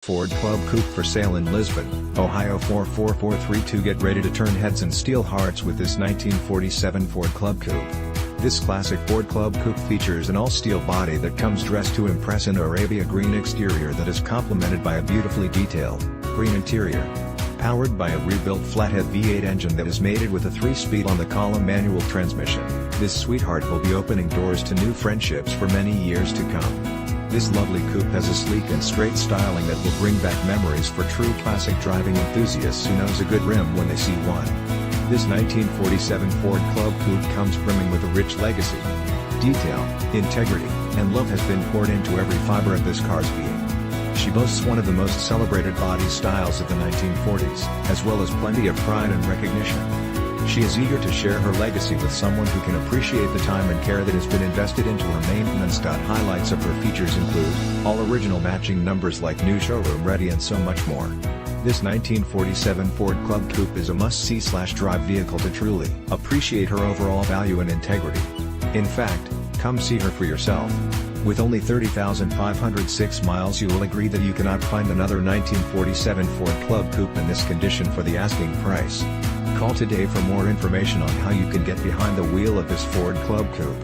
Ford Club Coupe for sale in Lisbon, Ohio 44432. Get ready to turn heads and steal hearts with this 1947 Ford Club Coupe. This classic Ford Club Coupe features an all-steel body that comes dressed to impress an Arabia green exterior that is complemented by a beautifully detailed, green interior. Powered by a rebuilt Flathead V-8 engine that is mated with a 3-speed on-the-column manual transmission, this sweetheart will be opening doors to new friendships for many years to come. This lovely coupe has a sleek and straight styling that will bring back memories for true classic driving enthusiasts who knows a good rim when they see one. This 1947 Ford Club Coupe comes brimming with a rich legacy. Detail, integrity, and love has been poured into every fiber of this car's being. She boasts one of the most celebrated body styles of the 1940s, as well as plenty of pride and recognition. She is eager to share her legacy with someone who can appreciate the time and care that has been invested into her maintenance.Highlights of her features include, all original matching numbers like new showroom ready and so much more. This 1947 Ford Club Coupe is a must-see/drive vehicle to truly appreciate her overall value and integrity. In fact, come see her for yourself. With only 30,506 miles, you will agree that you cannot find another 1947 Ford Club Coupe in this condition for the asking price. Call today for more information on how you can get behind the wheel of this Ford Club Coupe.